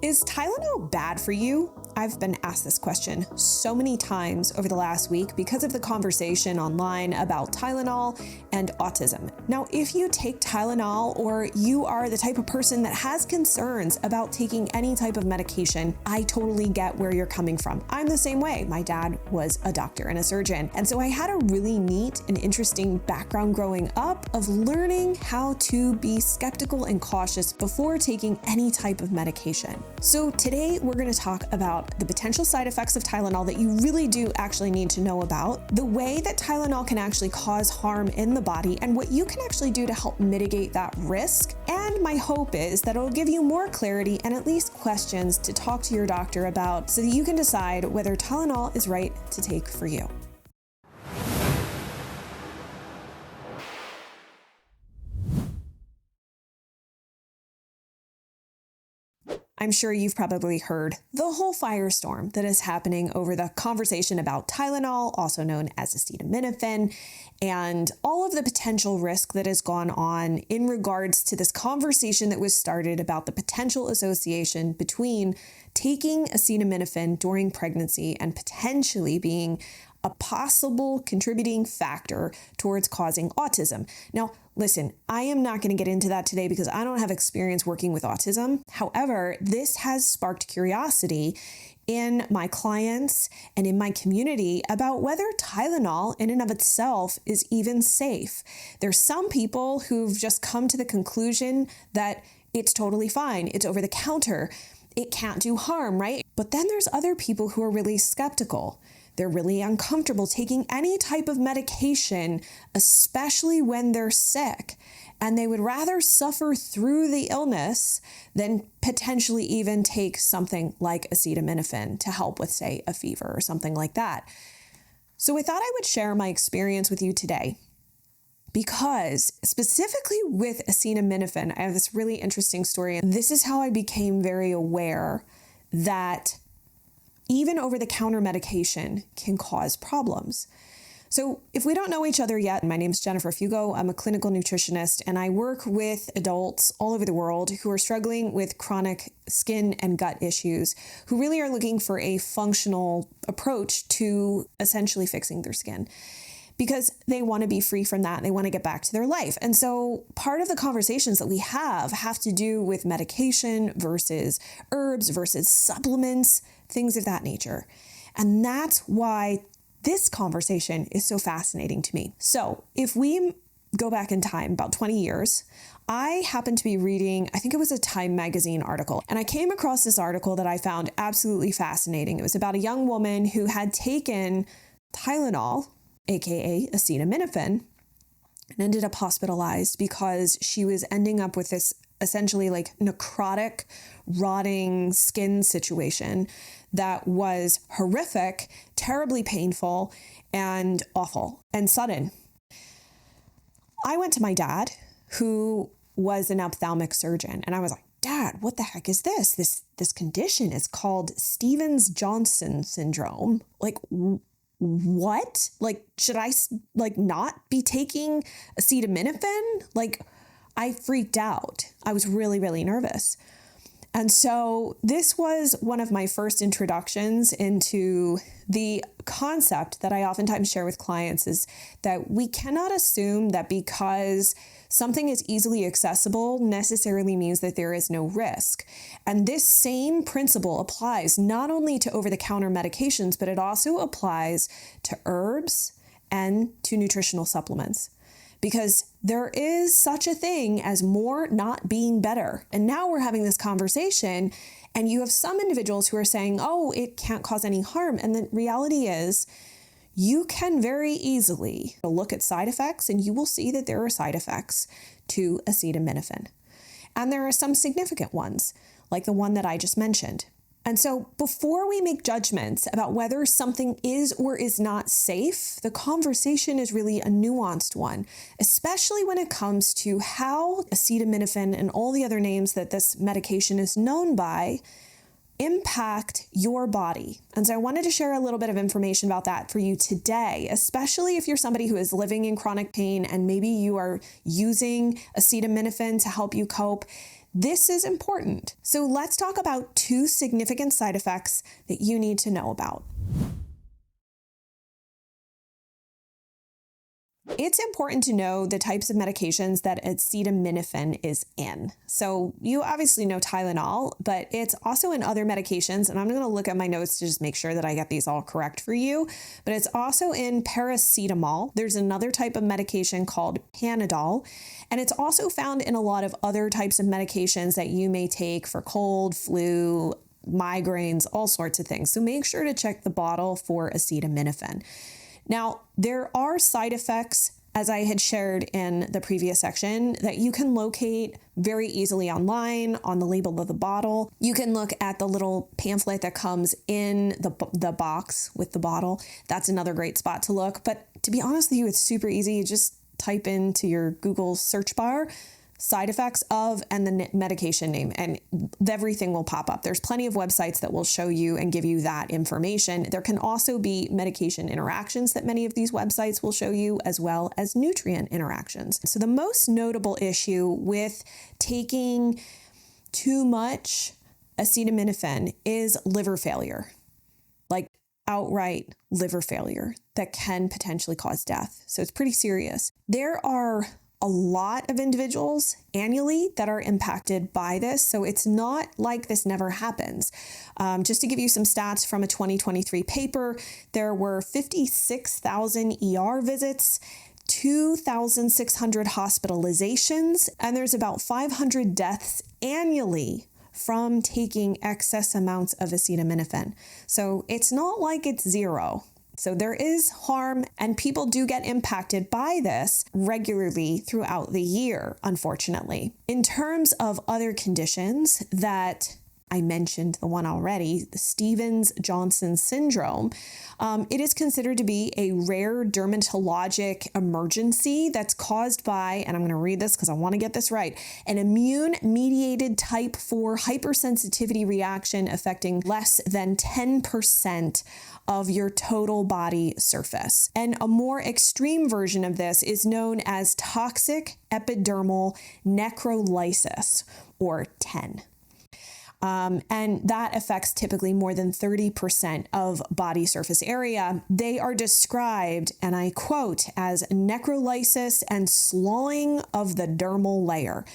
Is Tylenol bad for you? I've been asked this question so many times over the last week because of the conversation online about Tylenol and autism. Now, if you take Tylenol or you are the type of person that has concerns about taking any type of medication, I totally get where you're coming from. I'm the same way. My dad was a doctor and a surgeon, and so I had a really neat and interesting background growing up of learning how to be skeptical and cautious before taking any type of medication. So today we're going to talk about the potential side effects of Tylenol that you really do actually need to know about, the way that Tylenol can actually cause harm in the body, and what you can actually do to help mitigate that risk. And my hope is that it'll give you more clarity and at least questions to talk to your doctor about so that you can decide whether Tylenol is right to take for you. I'm sure you've probably heard the whole firestorm that is happening over the conversation about Tylenol, also known as acetaminophen, and all of the potential risk that has gone on in regards to this conversation that was started about the potential association between taking acetaminophen during pregnancy and potentially being a possible contributing factor towards causing autism. Now, listen, I am not going to get into that today because I don't have experience working with autism. However, this has sparked curiosity in my clients and in my community about whether Tylenol in and of itself is even safe. There's some people who've just come to the conclusion that it's totally fine. It's over the counter. It can't do harm, right? But then there's other people who are really skeptical. They're really uncomfortable taking any type of medication, especially when they're sick, and they would rather suffer through the illness than potentially even take something like acetaminophen to help with, say, a fever or something like that. So I thought I would share my experience with you today because specifically with acetaminophen, I have this really interesting story, and this is how I became very aware that even over-the-counter medication can cause problems. So if we don't know each other yet, my name is Jennifer Fugo. I'm a clinical nutritionist, and I work with adults all over the world who are struggling with chronic skin and gut issues, who really are looking for a functional approach to essentially fixing their skin, because they want to be free from that. They want to get back to their life. And so part of the conversations that we have to do with medication versus herbs versus supplements, things of that nature. And that's why this conversation is so fascinating to me. So if we go back in time about 20 years, I happened to be reading, I think it was a Time magazine article, and I came across this article that I found absolutely fascinating. It was about a young woman who had taken Tylenol, aka acetaminophen, and ended up hospitalized because she was ending up with this essentially like necrotic, rotting skin situation that was horrific, terribly painful, and awful and sudden. I went to my dad, who was an ophthalmic surgeon, and I was like, Dad, what the heck is this? This condition is called Stevens-Johnson syndrome. Like, what? Like, should I not be taking acetaminophen? Like, I freaked out. I was really, really nervous. And so this was one of my first introductions into the concept that I oftentimes share with clients, is that we cannot assume that because something is easily accessible necessarily means that there is no risk. And this same principle applies not only to over-the-counter medications, but it also applies to herbs and to nutritional supplements. Because there is such a thing as more not being better. And now we're having this conversation, and you have some individuals who are saying, oh, it can't cause any harm. And the reality is, you can very easily look at side effects, and you will see that there are side effects to acetaminophen. And there are some significant ones, like the one that I just mentioned. And so before we make judgments about whether something is or is not safe, the conversation is really a nuanced one, especially when it comes to how acetaminophen and all the other names that this medication is known by impact your body. And so I wanted to share a little bit of information about that for you today, especially if you're somebody who is living in chronic pain and maybe you are using acetaminophen to help you cope. This is important. So let's talk about 2 significant side effects that you need to know about. It's important to know the types of medications that acetaminophen is in. So you obviously know Tylenol, but it's also in other medications. And I'm going to look at my notes to just make sure that I get these all correct for you. But it's also in paracetamol. There's another type of medication called Panadol. And it's also found in a lot of other types of medications that you may take for cold, flu, migraines, all sorts of things. So make sure to check the bottle for acetaminophen. Now, there are side effects, as I had shared in the previous section, that you can locate very easily online on the label of the bottle. You can look at the little pamphlet that comes in the box with the bottle. That's another great spot to look. But to be honest with you, it's super easy. You just type into your Google search bar side effects of and the medication name, and everything will pop up. There's plenty of websites that will show you and give you that information. There can also be medication interactions that many of these websites will show you, as well as nutrient interactions. So the most notable issue with taking too much acetaminophen is liver failure, like outright liver failure that can potentially cause death. So it's pretty serious. There are a lot of individuals annually that are impacted by this. So it's not like this never happens. Just to give you some stats from a 2023 paper, there were 56,000 ER visits, 2,600 hospitalizations, and there's about 500 deaths annually from taking excess amounts of acetaminophen. So it's not like it's zero. So there is harm, and people do get impacted by this regularly throughout the year, unfortunately. In terms of other conditions that I mentioned, the one already, the Stevens-Johnson syndrome, it is considered to be a rare dermatologic emergency that's caused by, and I'm going to read this because I want to get this right, an immune-mediated type 4 hypersensitivity reaction affecting less than 10% of your total body surface. And a more extreme version of this is known as toxic epidermal necrolysis, or TEN. And that affects typically more than 30% of body surface area. They are described, and I quote, as necrolysis and slowing of the dermal layer.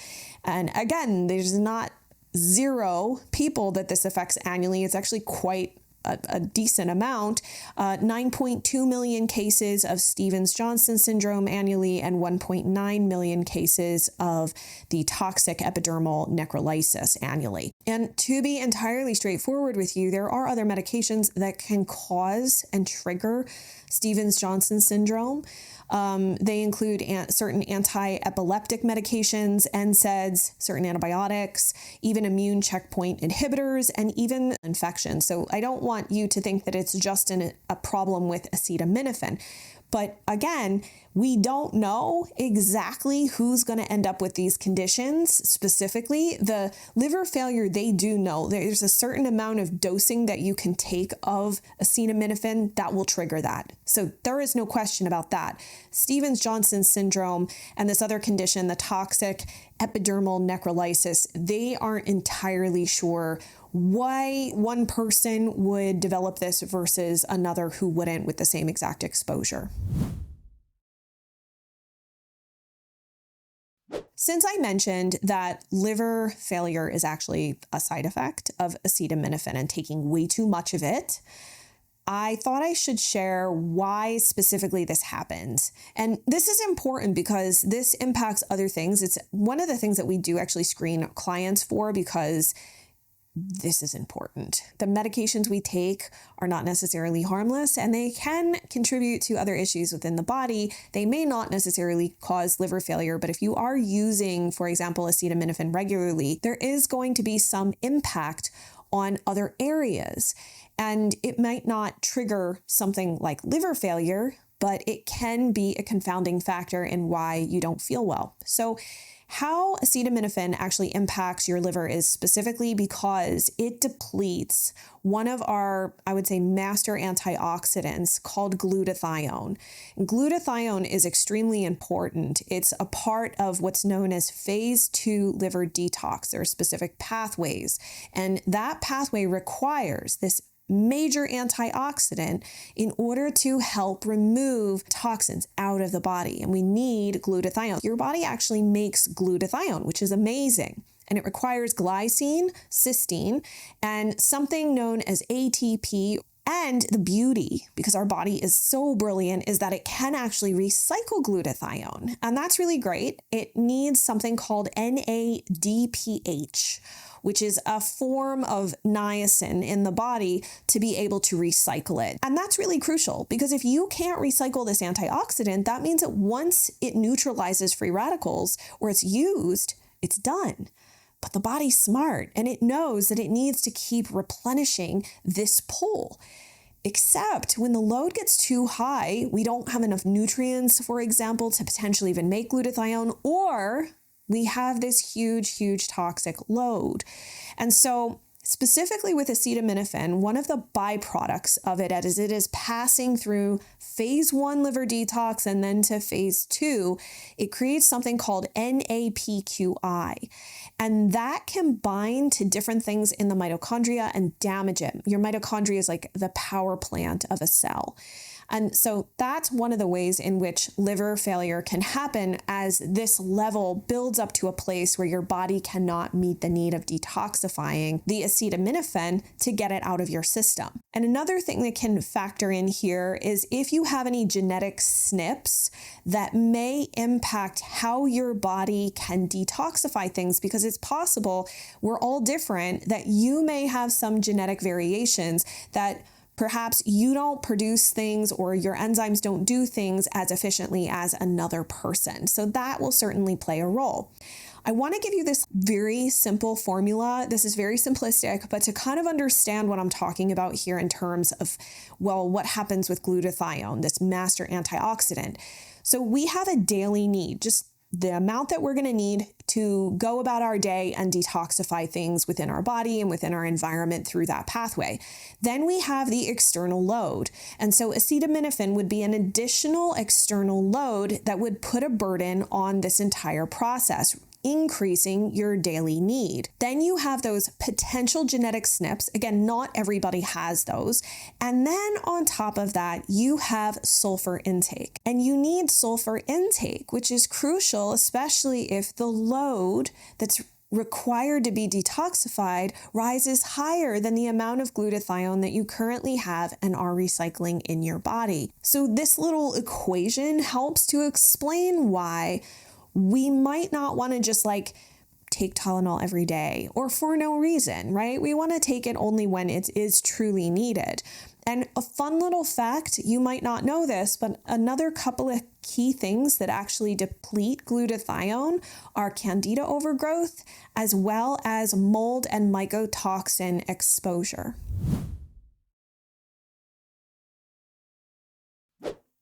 And again, there's not zero people that this affects annually. It's actually quite a decent amount, 9.2 million cases of Stevens-Johnson syndrome annually, and 1.9 million cases of the toxic epidermal necrolysis annually. And to be entirely straightforward with you, there are other medications that can cause and trigger Stevens-Johnson syndrome. They include certain anti-epileptic medications, NSAIDs, certain antibiotics, even immune checkpoint inhibitors, and even infections. So I don't want you to think that it's just a problem with acetaminophen. But again, we don't know exactly who's going to end up with these conditions specifically. The liver failure, they do know. There's a certain amount of dosing that you can take of acetaminophen that will trigger that. So there is no question about that. Stevens-Johnson syndrome and this other condition, the toxic epidermal necrolysis, they aren't entirely sure why one person would develop this versus another who wouldn't with the same exact exposure. Since I mentioned that liver failure is actually a side effect of acetaminophen and taking way too much of it, I thought I should share why specifically this happens. And this is important because this impacts other things. It's one of the things that we do actually screen clients for because this is important. The medications we take are not necessarily harmless, and they can contribute to other issues within the body. They may not necessarily cause liver failure, but if you are using, for example, acetaminophen regularly, there is going to be some impact on other areas. And it might not trigger something like liver failure, but it can be a confounding factor in why you don't feel well. So how acetaminophen actually impacts your liver is specifically because it depletes one of our, I would say, master antioxidants called glutathione. Glutathione is extremely important. It's a part of what's known as phase 2 liver detox. There are specific pathways, and that pathway requires this major antioxidant in order to help remove toxins out of the body. And we need glutathione. Your body actually makes glutathione, which is amazing. And it requires glycine, cysteine, and something known as ATP. And the beauty, because our body is so brilliant, is that it can actually recycle glutathione. And that's really great. It needs something called NADPH, which is a form of niacin in the body to be able to recycle it. And that's really crucial because if you can't recycle this antioxidant, that means that once it neutralizes free radicals or it's used, it's done. But the body's smart and it knows that it needs to keep replenishing this pool. Except when the load gets too high, we don't have enough nutrients, for example, to potentially even make glutathione, or we have this huge toxic load. And so specifically with acetaminophen, one of the byproducts of it as it is passing through phase 1 liver detox and then to phase 2, it creates something called NAPQI. And that can bind to different things in the mitochondria and damage it. Your mitochondria is like the power plant of a cell. And so that's one of the ways in which liver failure can happen as this level builds up to a place where your body cannot meet the need of detoxifying the acetaminophen to get it out of your system. And another thing that can factor in here is if you have any genetic SNPs that may impact how your body can detoxify things, because it's possible we're all different, that you may have some genetic variations that perhaps you don't produce things or your enzymes don't do things as efficiently as another person. So that will certainly play a role. I want to give you this very simple formula. This is very simplistic, but to kind of understand what I'm talking about here in terms of, well, what happens with glutathione, this master antioxidant. So we have a daily need, just the amount that we're going to need to go about our day and detoxify things within our body and within our environment through that pathway. Then we have the external load. And so acetaminophen would be an additional external load that would put a burden on this entire process, increasing your daily need. Then you have those potential genetic SNPs. Again, not everybody has those. And then on top of that, you have sulfur intake. And you need sulfur intake, which is crucial, especially if the load that's required to be detoxified rises higher than the amount of glutathione that you currently have and are recycling in your body. So this little equation helps to explain why we might not want to just take Tylenol every day or for no reason, right? We want to take it only when it is truly needed. And a fun little fact, you might not know this, but another couple of key things that actually deplete glutathione are candida overgrowth, as well as mold and mycotoxin exposure.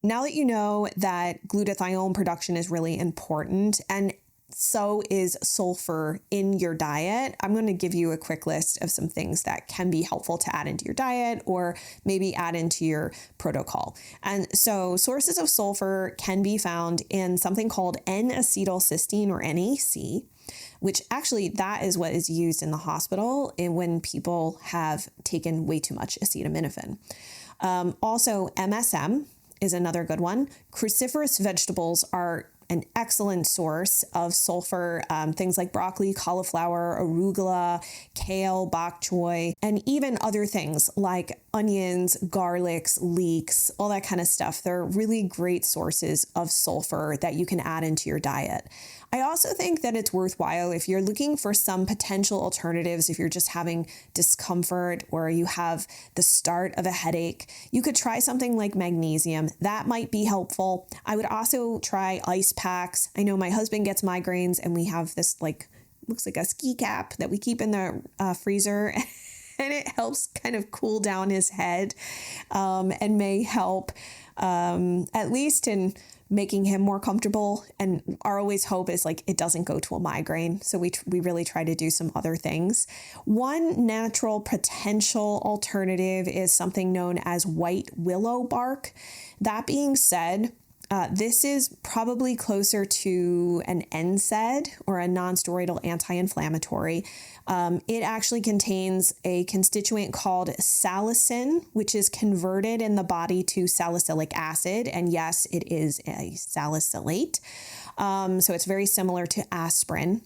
Now that you know that glutathione production is really important, and so is sulfur in your diet, I'm going to give you a quick list of some things that can be helpful to add into your diet or maybe add into your protocol. And so sources of sulfur can be found in something called N-acetylcysteine or NAC, which actually that is what is used in the hospital when people have taken way too much acetaminophen. Also, MSM is another good one. Cruciferous vegetables are an excellent source of sulfur. Things like broccoli, cauliflower, arugula, kale, bok choy, and even other things like onions, garlics, leeks, all that kind of stuff. They're really great sources of sulfur that you can add into your diet. I also think that it's worthwhile if you're looking for some potential alternatives, if you're just having discomfort or you have the start of a headache, you could try something like magnesium. That might be helpful. I would also try ice packs. I know my husband gets migraines and we have this looks like a ski cap that we keep in the freezer. and it helps kind of cool down his head, and may help at least in making him more comfortable. And our always hope is like it doesn't go to a migraine. So we really try to do some other things. One natural potential alternative is something known as white willow bark. That being said, this is probably closer to an NSAID or a non-steroidal anti-inflammatory. It actually contains a constituent called salicin, which is converted in the body to salicylic acid. And yes, it is a salicylate. So it's very similar to aspirin.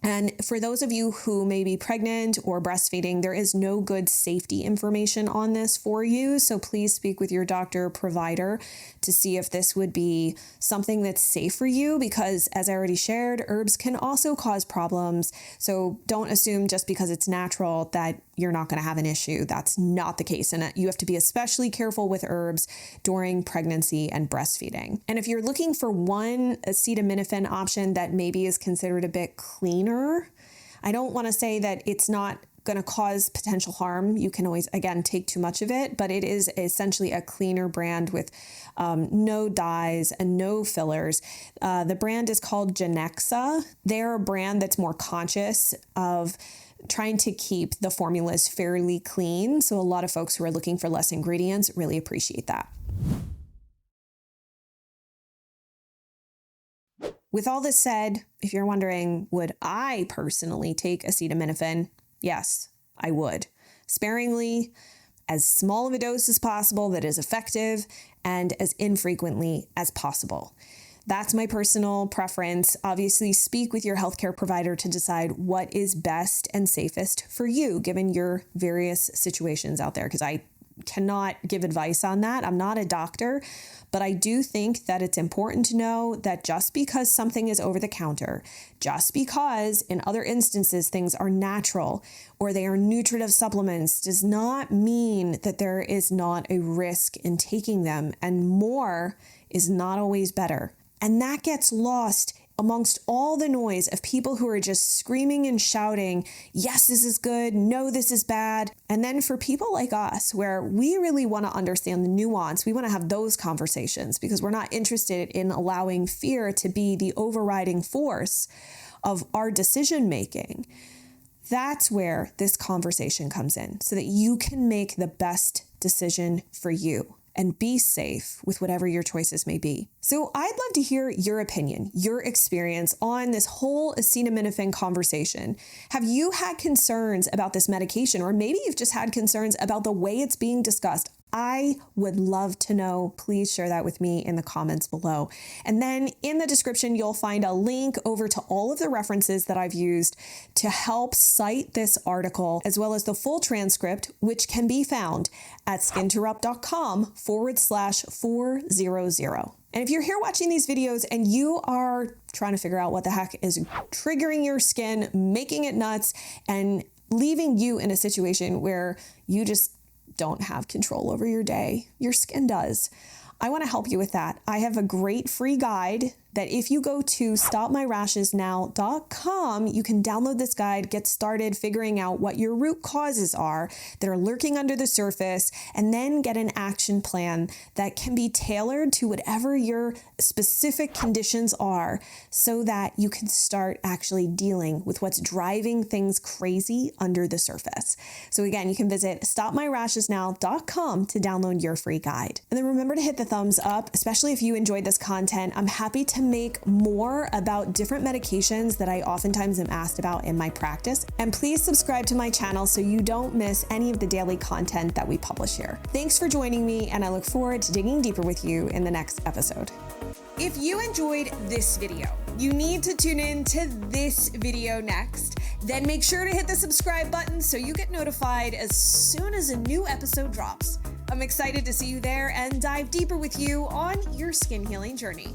And for those of you who may be pregnant or breastfeeding, there is no good safety information on this for you. So please speak with your doctor or provider to see if this would be something that's safe for you, because as I already shared, herbs can also cause problems. So don't assume just because it's natural that you're not going to have an issue. That's not the case. And you have to be especially careful with herbs during pregnancy and breastfeeding. And if you're looking for one acetaminophen option that maybe is considered a bit cleaner, I don't want to say that it's not going to cause potential harm. You can always, again, take too much of it, but it is essentially a cleaner brand with no dyes and no fillers. The brand is called Genexa. They're a brand that's more conscious of trying to keep the formulas fairly clean. So a lot of folks who are looking for less ingredients really appreciate that. With all this said, if you're wondering, would I personally take acetaminophen? Yes, I would. Sparingly, as small of a dose as possible that is effective, and as infrequently as possible. That's my personal preference. Obviously, speak with your healthcare provider to decide what is best and safest for you, given your various situations out there, because I cannot give advice on that. I'm not a doctor, but I do think that it's important to know that just because something is over the counter, just because in other instances things are natural or they are nutritive supplements, does not mean that there is not a risk in taking them, and more is not always better. And that gets lost amongst all the noise of people who are just screaming and shouting, yes, this is good, no, this is bad. And then for people like us, where we really want to understand the nuance, we want to have those conversations because we're not interested in allowing fear to be the overriding force of our decision making. That's where this conversation comes in, so that you can make the best decision for you and be safe with whatever your choices may be. So I'd love to hear your opinion, your experience on this whole acetaminophen conversation. Have you had concerns about this medication, or maybe you've just had concerns about the way it's being discussed? I would love to know. Please share that with me in the comments below. And then in the description, you'll find a link over to all of the references that I've used to help cite this article, as well as the full transcript, which can be found at skinterrupt.com/400. And if you're here watching these videos and you are trying to figure out what the heck is triggering your skin, making it nuts, and leaving you in a situation where you just don't have control over your day, your skin does, I want to help you with that. I have a great free guide that if you go to stopmyrashesnow.com, you can download this guide, get started figuring out what your root causes are that are lurking under the surface, and then get an action plan that can be tailored to whatever your specific conditions are, so that you can start actually dealing with what's driving things crazy under the surface. So again, you can visit stopmyrashesnow.com to download your free guide. And then remember to hit the thumbs up, especially if you enjoyed this content. I'm happy to make more about different medications that I oftentimes am asked about in my practice. And please subscribe to my channel so you don't miss any of the daily content that we publish here. Thanks for joining me, and I look forward to digging deeper with you in the next episode. If you enjoyed this video, you need to tune in to this video next. Then make sure to hit the subscribe button so you get notified as soon as a new episode drops. I'm excited to see you there and dive deeper with you on your skin healing journey.